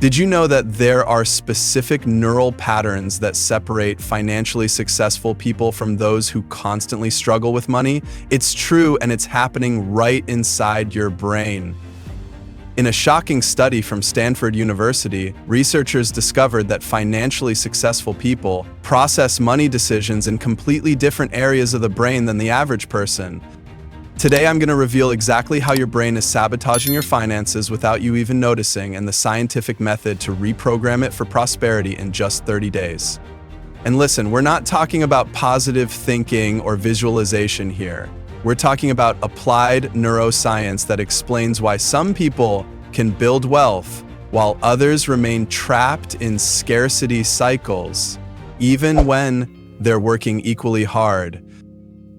Did you know that there are specific neural patterns that separate financially successful people from those who constantly struggle with money? It's true, and it's happening right inside your brain. In a shocking study from Stanford University, researchers discovered that financially successful people process money decisions in completely different areas of the brain than the average person. Today, I'm going to reveal exactly how your brain is sabotaging your finances without you even noticing, and the scientific method to reprogram it for prosperity in just 30 days. And listen, we're not talking about positive thinking or visualization here. We're talking about applied neuroscience that explains why some people can build wealth while others remain trapped in scarcity cycles, even when they're working equally hard.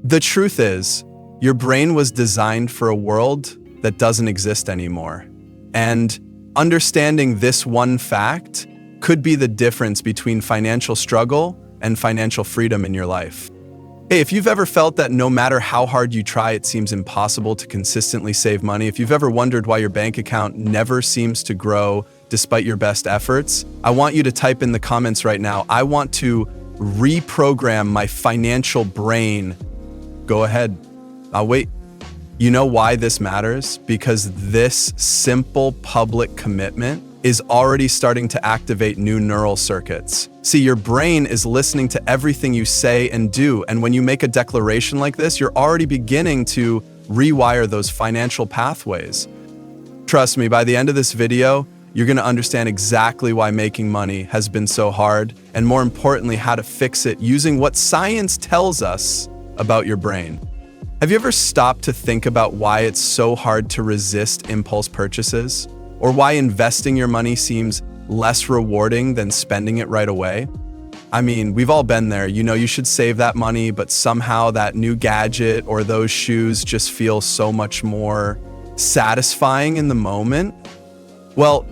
The truth is, your brain was designed for a world that doesn't exist anymore. And understanding this one fact could be the difference between financial struggle and financial freedom in your life. Hey, if you've ever felt that no matter how hard you try, it seems impossible to consistently save money, if you've ever wondered why your bank account never seems to grow despite your best efforts, I want you to type in the comments right now, "I want to reprogram my financial brain." Go ahead. I'll wait. You know why this matters? Because this simple public commitment is already starting to activate new neural circuits. See, your brain is listening to everything you say and do, and when you make a declaration like this, you're already beginning to rewire those financial pathways. Trust me, by the end of this video, you're going to understand exactly why making money has been so hard, and more importantly, how to fix it using what science tells us about your brain. Have you ever stopped to think about why it's so hard to resist impulse purchases? Or why investing your money seems less rewarding than spending it right away? I mean, we've all been there. You know, you should save that money, but somehow that new gadget or those shoes just feel so much more satisfying in the moment. Well,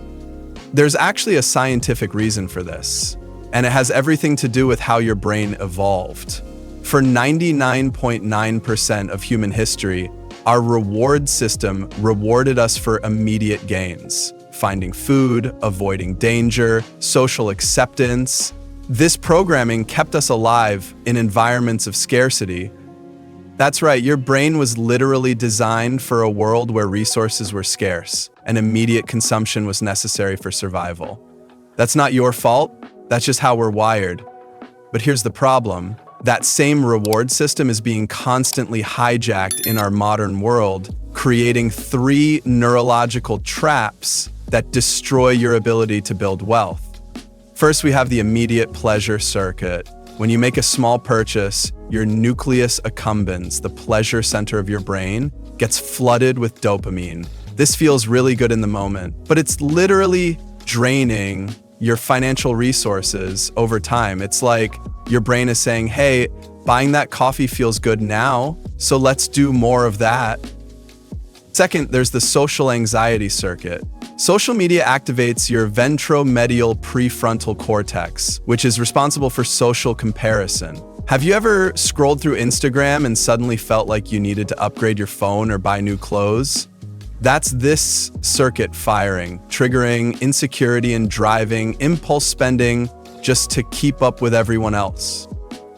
there's actually a scientific reason for this, and it has everything to do with how your brain evolved. For 99.9% of human history, our reward system rewarded us for immediate gains. Finding food, avoiding danger, social acceptance. This programming kept us alive in environments of scarcity. That's right, your brain was literally designed for a world where resources were scarce and immediate consumption was necessary for survival. That's not your fault, that's just how we're wired. But here's the problem. That same reward system is being constantly hijacked in our modern world, creating 3 neurological traps that destroy your ability to build wealth. First, we have the immediate pleasure circuit. When you make a small purchase, your nucleus accumbens, the pleasure center of your brain, gets flooded with dopamine. This feels really good in the moment, but it's literally draining your financial resources over time. It's like your brain is saying, hey, buying that coffee feels good now, so let's do more of that. Second, there's the social anxiety circuit. Social media activates your ventromedial prefrontal cortex, which is responsible for social comparison. Have you ever scrolled through Instagram and suddenly felt like you needed to upgrade your phone or buy new clothes? That's this circuit firing, triggering insecurity and driving impulse spending just to keep up with everyone else.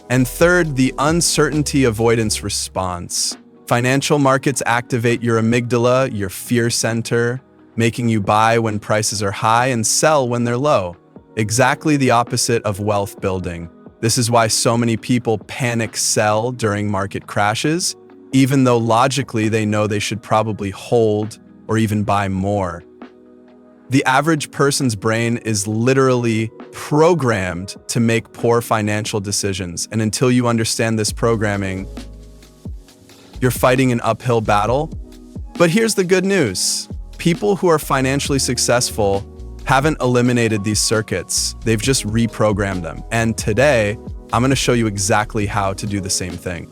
And third, the uncertainty avoidance response. Financial markets activate your amygdala, your fear center, making you buy when prices are high and sell when they're low. Exactly the opposite of wealth building. This is why so many people panic sell during market crashes, even though logically they know they should probably hold or even buy more. The average person's brain is literally programmed to make poor financial decisions, and until you understand this programming, you're fighting an uphill battle. But here's the good news. People who are financially successful haven't eliminated these circuits, they've just reprogrammed them. And today, I'm going to show you exactly how to do the same thing.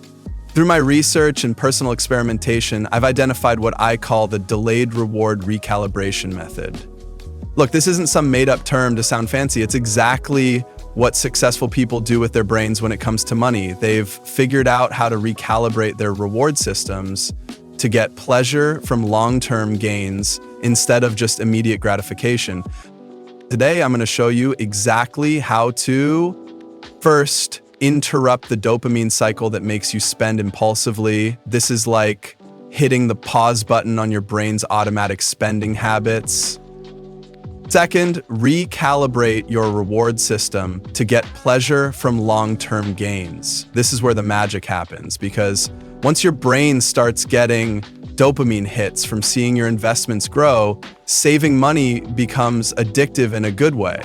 Through my research and personal experimentation, I've identified what I call the Delayed Reward Recalibration method. Look, this isn't some made-up term to sound fancy. It's exactly what successful people do with their brains when it comes to money. They've figured out how to recalibrate their reward systems to get pleasure from long-term gains instead of just immediate gratification. Today, I'm going to show you exactly how to, first, interrupt the dopamine cycle that makes you spend impulsively. This is like hitting the pause button on your brain's automatic spending habits. Second, recalibrate your reward system to get pleasure from long-term gains. This is where the magic happens, because once your brain starts getting dopamine hits from seeing your investments grow, saving money becomes addictive in a good way.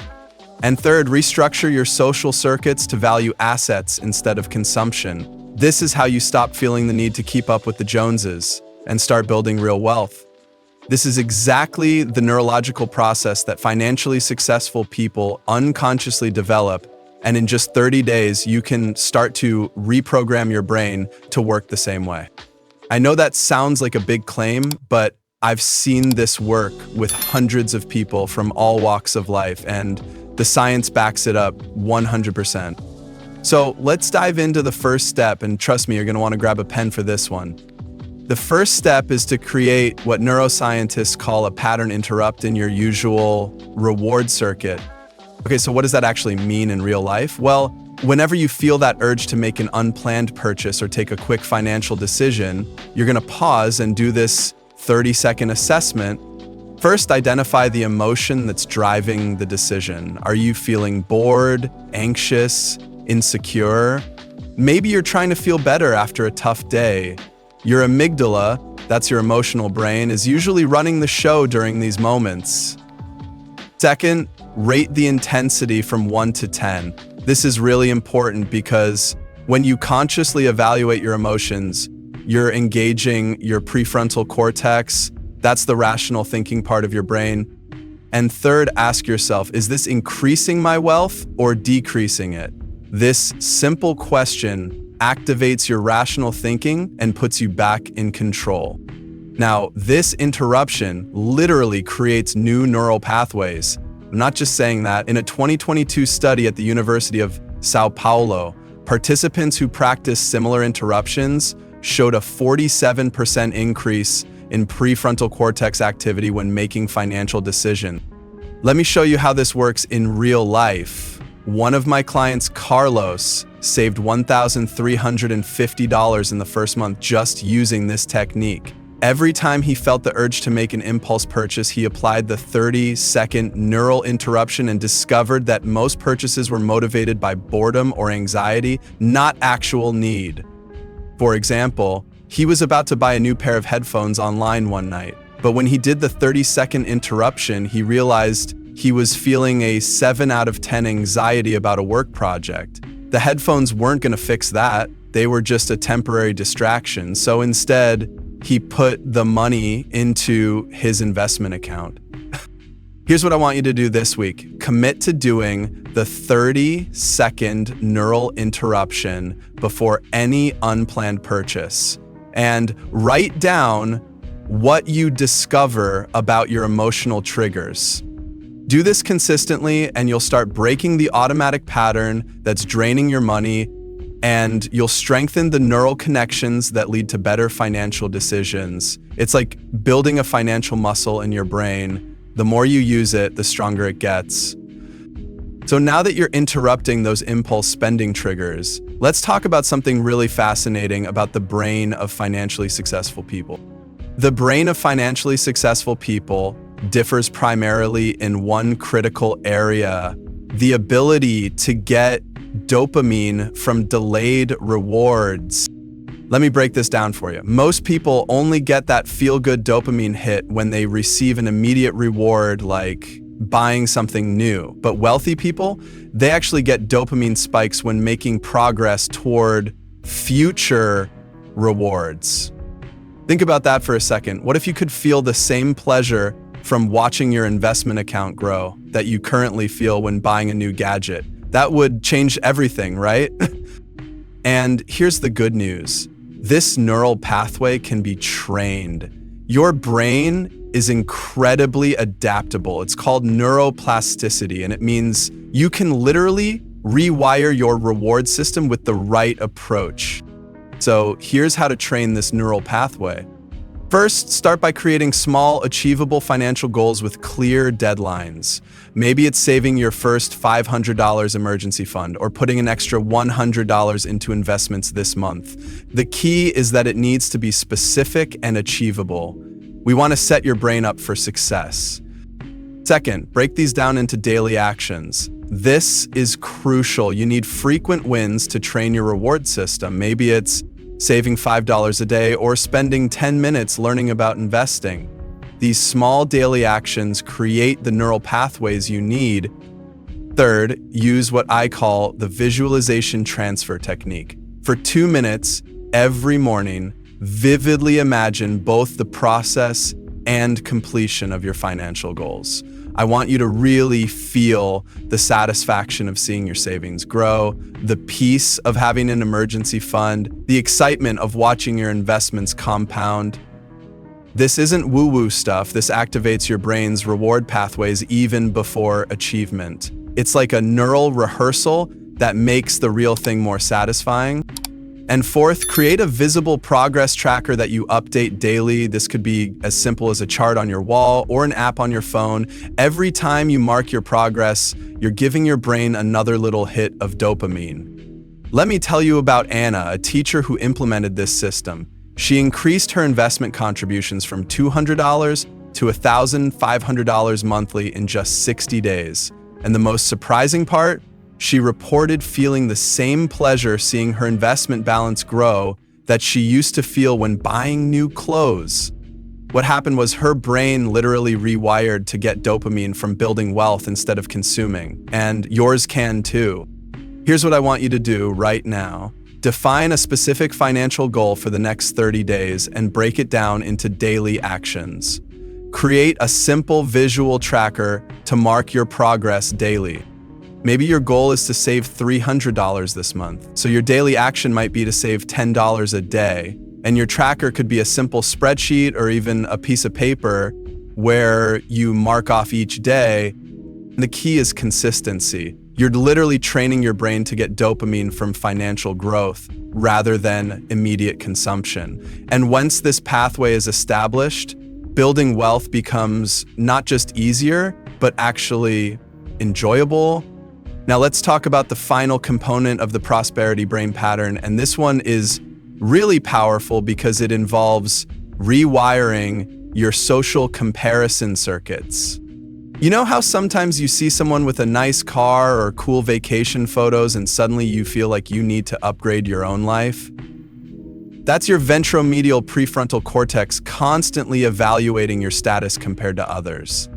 And third, restructure your social circuits to value assets instead of consumption. This is how you stop feeling the need to keep up with the Joneses and start building real wealth. This is exactly the neurological process that financially successful people unconsciously develop, and in just 30 days, you can start to reprogram your brain to work the same way. I know that sounds like a big claim, but I've seen this work with hundreds of people from all walks of life, and the science backs it up 100%. So let's dive into the first step, and trust me, you're going to want to grab a pen for this one. The first step is to create what neuroscientists call a pattern interrupt in your usual reward circuit. Okay, so what does that actually mean in real life? Well, whenever you feel that urge to make an unplanned purchase or take a quick financial decision, you're going to pause and do this 30-second assessment. First, identify the emotion that's driving the decision. Are you feeling bored, anxious, insecure? Maybe you're trying to feel better after a tough day. Your amygdala, that's your emotional brain, is usually running the show during these moments. Second, rate the intensity from 1 to 10. This is really important because when you consciously evaluate your emotions, you're engaging your prefrontal cortex. That's the rational thinking part of your brain. And third, ask yourself, is this increasing my wealth or decreasing it? This simple question activates your rational thinking and puts you back in control. Now, this interruption literally creates new neural pathways. I'm not just saying that. In a 2022 study at the University of Sao Paulo, participants who practiced similar interruptions showed a 47% increase in prefrontal cortex activity when making financial decisions. Let me show you how this works in real life. One of my clients, Carlos, saved $1,350 in the first month just using this technique. Every time he felt the urge to make an impulse purchase, he applied the 30-second neural interruption and discovered that most purchases were motivated by boredom or anxiety, not actual need. For example, he was about to buy a new pair of headphones online one night, but when he did the 30-second interruption, he realized he was feeling a 7 out of 10 anxiety about a work project. The headphones weren't going to fix that. They were just a temporary distraction. So instead, he put the money into his investment account. Here's what I want you to do this week. Commit to doing the 30-second neural interruption before any unplanned purchase. And write down what you discover about your emotional triggers. Do this consistently and you'll start breaking the automatic pattern that's draining your money, and you'll strengthen the neural connections that lead to better financial decisions. It's like building a financial muscle in your brain. The more you use it, the stronger it gets. So now that you're interrupting those impulse spending triggers, let's talk about something really fascinating about the brain of financially successful people. The brain of financially successful people differs primarily in one critical area: the ability to get dopamine from delayed rewards. Let me break this down for you. Most people only get that feel-good dopamine hit when they receive an immediate reward, like buying something new. But wealthy people, they actually get dopamine spikes when making progress toward future rewards. Think about that for a second. What if you could feel the same pleasure from watching your investment account grow that you currently feel when buying a new gadget? That would change everything, right? And here's the good news. This neural pathway can be trained. Your brain is incredibly adaptable. It's called neuroplasticity, and it means you can literally rewire your reward system with the right approach. So here's how to train this neural pathway. First, start by creating small, achievable financial goals with clear deadlines. Maybe it's saving your first $500 emergency fund or putting an extra $100 into investments this month. The key is that it needs to be specific and achievable. We want to set your brain up for success. Second, break these down into daily actions. This is crucial. You need frequent wins to train your reward system. Maybe it's saving $5 a day or spending 10 minutes learning about investing. These small daily actions create the neural pathways you need. Third, use what I call the visualization transfer technique. For 2 minutes every morning, vividly imagine both the process and completion of your financial goals. I want you to really feel the satisfaction of seeing your savings grow, the peace of having an emergency fund, the excitement of watching your investments compound. This isn't woo-woo stuff. This activates your brain's reward pathways even before achievement. It's like a neural rehearsal that makes the real thing more satisfying. And fourth, create a visible progress tracker that you update daily. This could be as simple as a chart on your wall or an app on your phone. Every time you mark your progress, you're giving your brain another little hit of dopamine. Let me tell you about Anna, a teacher who implemented this system. She increased her investment contributions from $200 to $1,500 monthly in just 60 days. And the most surprising part? She reported feeling the same pleasure seeing her investment balance grow that she used to feel when buying new clothes. What happened was her brain literally rewired to get dopamine from building wealth instead of consuming, and yours can too. Here's what I want you to do right now. Define a specific financial goal for the next 30 days and break it down into daily actions. Create a simple visual tracker to mark your progress daily. Maybe your goal is to save $300 this month, so your daily action might be to save $10 a day. And your tracker could be a simple spreadsheet or even a piece of paper where you mark off each day. And the key is consistency. You're literally training your brain to get dopamine from financial growth rather than immediate consumption. And once this pathway is established, building wealth becomes not just easier, but actually enjoyable. Now let's talk about the final component of the prosperity brain pattern, and this one is really powerful because it involves rewiring your social comparison circuits. You know how sometimes you see someone with a nice car or cool vacation photos and suddenly you feel like you need to upgrade your own life? That's your ventromedial prefrontal cortex constantly evaluating your status compared to others.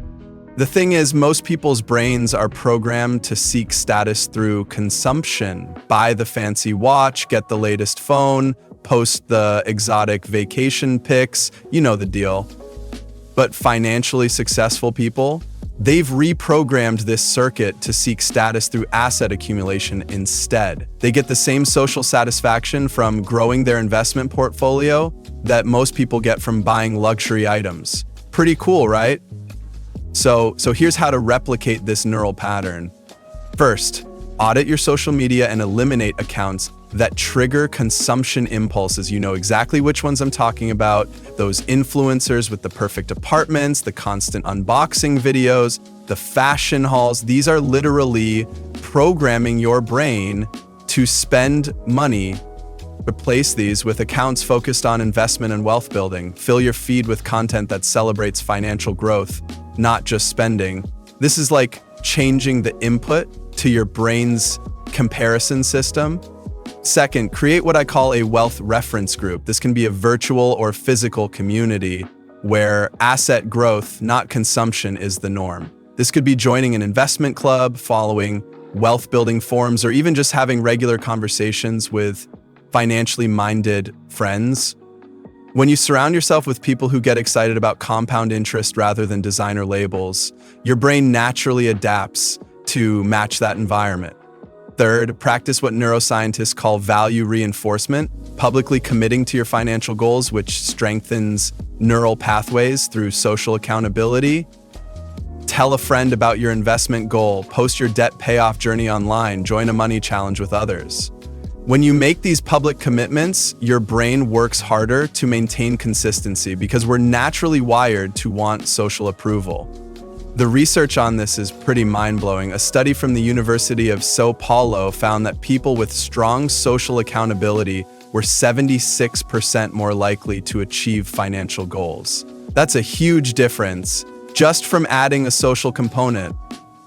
The thing is, most people's brains are programmed to seek status through consumption. Buy the fancy watch, get the latest phone, post the exotic vacation pics, you know the deal. But financially successful people, they've reprogrammed this circuit to seek status through asset accumulation instead. They get the same social satisfaction from growing their investment portfolio that most people get from buying luxury items. Pretty cool, right? So here's how to replicate this neural pattern. First, audit your social media and eliminate accounts that trigger consumption impulses. You know exactly which ones I'm talking about. Those influencers with the perfect apartments, the constant unboxing videos, the fashion hauls. These are literally programming your brain to spend money. Replace these with accounts focused on investment and wealth building. Fill your feed with content that celebrates financial growth, not just spending. This is like changing the input to your brain's comparison system. Second, create what I call a wealth reference group. This can be a virtual or physical community where asset growth, not consumption, is the norm. This could be joining an investment club, following wealth building forums, or even just having regular conversations with financially minded friends. When you surround yourself with people who get excited about compound interest rather than designer labels, your brain naturally adapts to match that environment. Third, practice what neuroscientists call value reinforcement, publicly committing to your financial goals, which strengthens neural pathways through social accountability. Tell a friend about your investment goal, post your debt payoff journey online, join a money challenge with others. When you make these public commitments, your brain works harder to maintain consistency because we're naturally wired to want social approval. The research on this is pretty mind-blowing. A study from the University of São Paulo found that people with strong social accountability were 76% more likely to achieve financial goals. That's a huge difference just from adding a social component.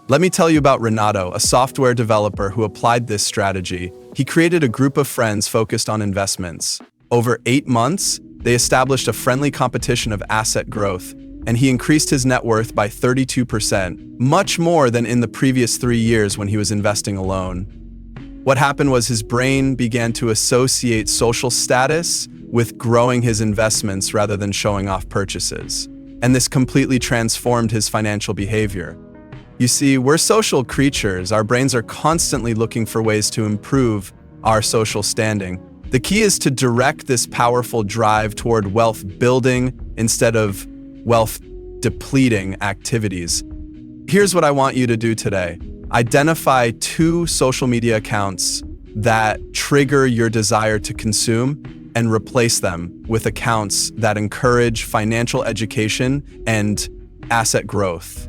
Let me tell you about Renato, a software developer who applied this strategy. He created a group of friends focused on investments. Over 8 months, they established a friendly competition of asset growth, and he increased his net worth by 32%, much more than in the previous 3 years when he was investing alone. What happened was his brain began to associate social status with growing his investments rather than showing off purchases. And this completely transformed his financial behavior. You see, we're social creatures. Our brains are constantly looking for ways to improve our social standing. The key is to direct this powerful drive toward wealth building instead of wealth depleting activities. Here's what I want you to do today. Identify 2 social media accounts that trigger your desire to consume and replace them with accounts that encourage financial education and asset growth.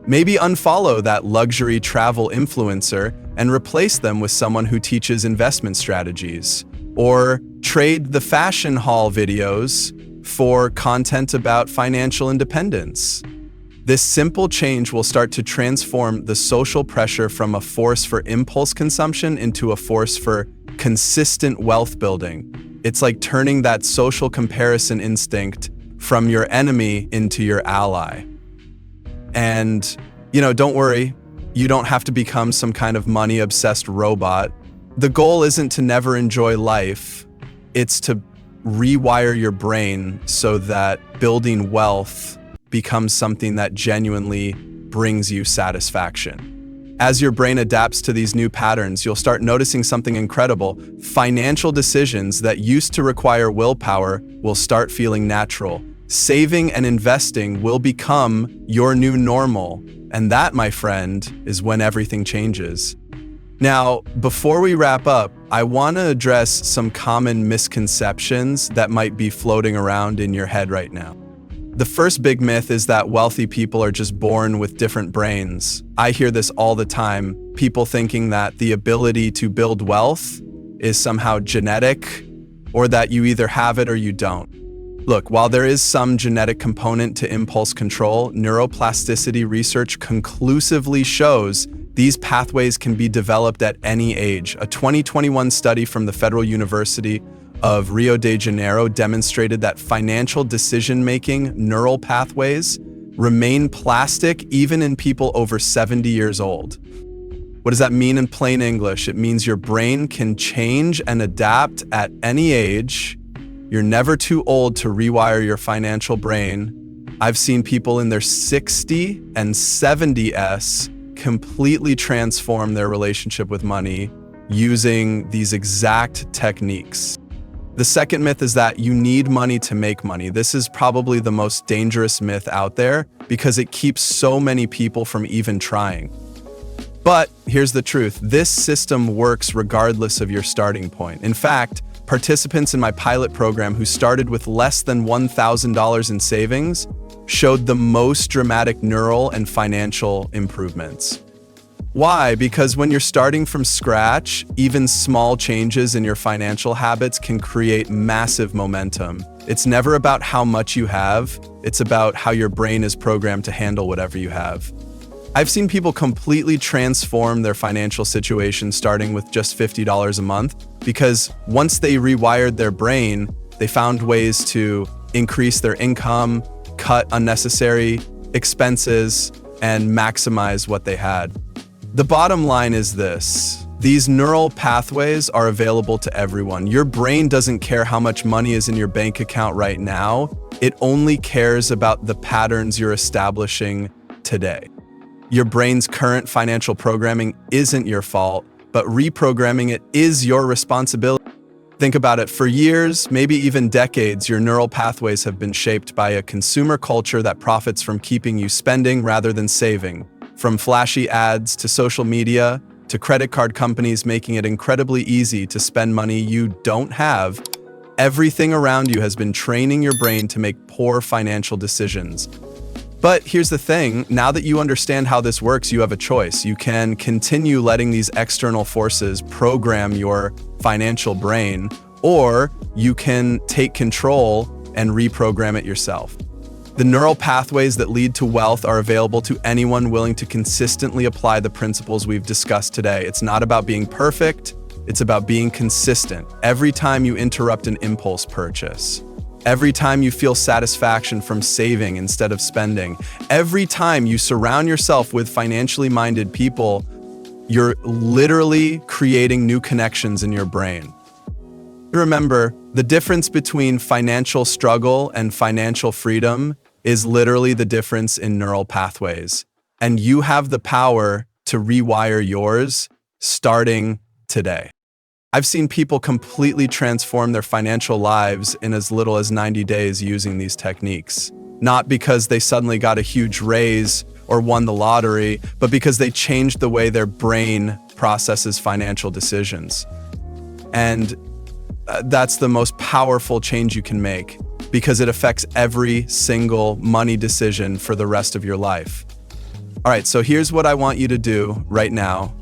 Maybe unfollow that luxury travel influencer and replace them with someone who teaches investment strategies. Or trade the fashion haul videos for content about financial independence. This simple change will start to transform the social pressure from a force for impulse consumption into a force for consistent wealth building. It's like turning that social comparison instinct from your enemy into your ally. And, don't worry, you don't have to become some kind of money-obsessed robot. The goal isn't to never enjoy life. It's to rewire your brain so that building wealth becomes something that genuinely brings you satisfaction. As your brain adapts to these new patterns, you'll start noticing something incredible. Financial decisions that used to require willpower will start feeling natural. Saving and investing will become your new normal. And that, my friend, is when everything changes. Now, before we wrap up, I want to address some common misconceptions that might be floating around in your head right now. The first big myth is that wealthy people are just born with different brains. I hear this all the time, people thinking that the ability to build wealth is somehow genetic, or that you either have it or you don't. Look, while there is some genetic component to impulse control, neuroplasticity research conclusively shows these pathways can be developed at any age. A 2021 study from the Federal University of Rio de Janeiro demonstrated that financial decision-making neural pathways remain plastic even in people over 70 years old. What does that mean in plain English? It means your brain can change and adapt at any age. You're never too old to rewire your financial brain. I've seen people in their 60 and 70s completely transform their relationship with money using these exact techniques. The second myth is that you need money to make money. This is probably the most dangerous myth out there because it keeps so many people from even trying. But here's the truth. This system works regardless of your starting point. In fact, participants in my pilot program who started with less than $1,000 in savings showed the most dramatic neural and financial improvements. Why? Because when you're starting from scratch, even small changes in your financial habits can create massive momentum. It's never about how much you have, it's about how your brain is programmed to handle whatever you have. I've seen people completely transform their financial situation starting with just $50 a month because once they rewired their brain, they found ways to increase their income, cut unnecessary expenses, and maximize what they had. The bottom line is this. These neural pathways are available to everyone. Your brain doesn't care how much money is in your bank account right now. It only cares about the patterns you're establishing today. Your brain's current financial programming isn't your fault, but reprogramming it is your responsibility. Think about it. For years, maybe even decades, your neural pathways have been shaped by a consumer culture that profits from keeping you spending rather than saving. From flashy ads to social media, to credit card companies making it incredibly easy to spend money you don't have, everything around you has been training your brain to make poor financial decisions. But here's the thing, now that you understand how this works, you have a choice. You can continue letting these external forces program your financial brain, or you can take control and reprogram it yourself. The neural pathways that lead to wealth are available to anyone willing to consistently apply the principles we've discussed today. It's not about being perfect, it's about being consistent. Every time you interrupt an impulse purchase, every time you feel satisfaction from saving instead of spending, every time you surround yourself with financially minded people, you're literally creating new connections in your brain. Remember, the difference between financial struggle and financial freedom is literally the difference in neural pathways. And you have the power to rewire yours starting today. I've seen people completely transform their financial lives in as little as 90 days using these techniques. Not because they suddenly got a huge raise or won the lottery, but because they changed the way their brain processes financial decisions. And that's the most powerful change you can make, because it affects every single money decision for the rest of your life. All right, so here's what I want you to do right now.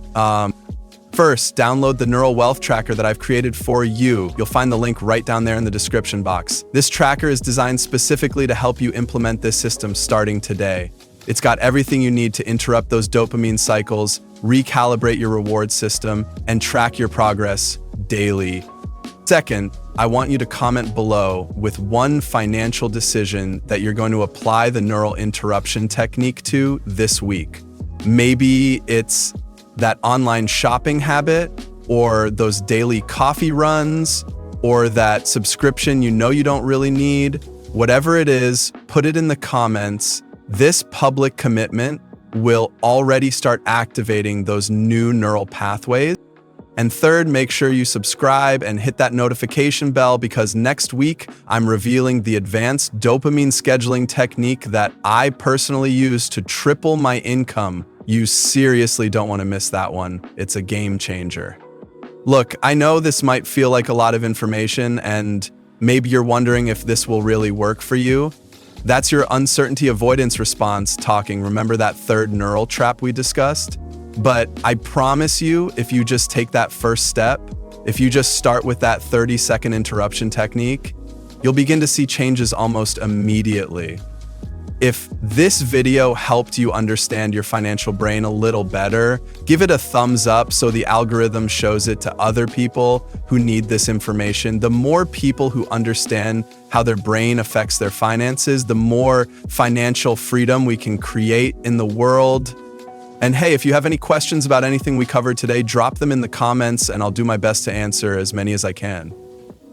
First, download the Neural Wealth Tracker that I've created for you. You'll find the link right down there in the description box. This tracker is designed specifically to help you implement this system starting today. It's got everything you need to interrupt those dopamine cycles, recalibrate your reward system, and track your progress daily. Second, I want you to comment below with one financial decision that you're going to apply the neural interruption technique to this week. Maybe it's that online shopping habit, or those daily coffee runs, or that subscription you don't really need. Whatever it is, put it in the comments. This public commitment will already start activating those new neural pathways. And third, make sure you subscribe and hit that notification bell, because next week I'm revealing the advanced dopamine scheduling technique that I personally use to triple my income. You seriously don't want to miss that one. It's a game changer. Look, I know this might feel like a lot of information, and maybe you're wondering if this will really work for you. That's your uncertainty avoidance response talking. Remember that third neural trap we discussed? But I promise you, if you just take that first step, if you just start with that 30-second interruption technique, you'll begin to see changes almost immediately. If this video helped you understand your financial brain a little better, give it a thumbs up so the algorithm shows it to other people who need this information. The more people who understand how their brain affects their finances, the more financial freedom we can create in the world. And hey, if you have any questions about anything we covered today, drop them in the comments and I'll do my best to answer as many as I can.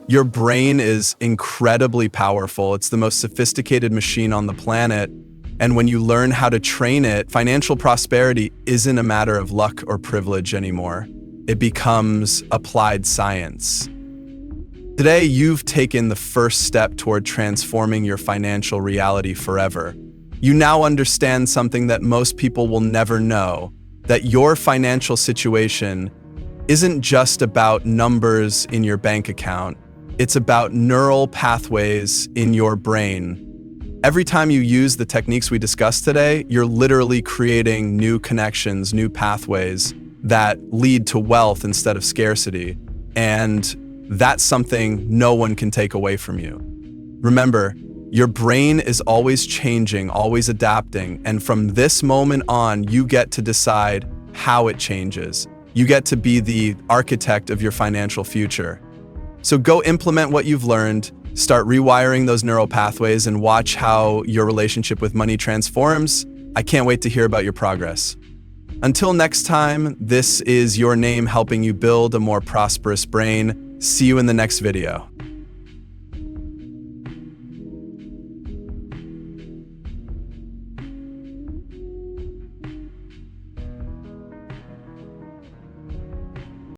Your brain is incredibly powerful. It's the most sophisticated machine on the planet. And when you learn how to train it, financial prosperity isn't a matter of luck or privilege anymore. It becomes applied science. Today, you've taken the first step toward transforming your financial reality forever. You now understand something that most people will never know, that your financial situation isn't just about numbers in your bank account. It's about neural pathways in your brain. Every time you use the techniques we discussed today, you're literally creating new connections, new pathways that lead to wealth instead of scarcity. And that's something no one can take away from you. Remember, your brain is always changing, always adapting, and from this moment on, you get to decide how it changes. You get to be the architect of your financial future. So go implement what you've learned, start rewiring those neural pathways, and watch how your relationship with money transforms. I can't wait to hear about your progress. Until next time, this is Your Name helping you build a more prosperous brain. See you in the next video.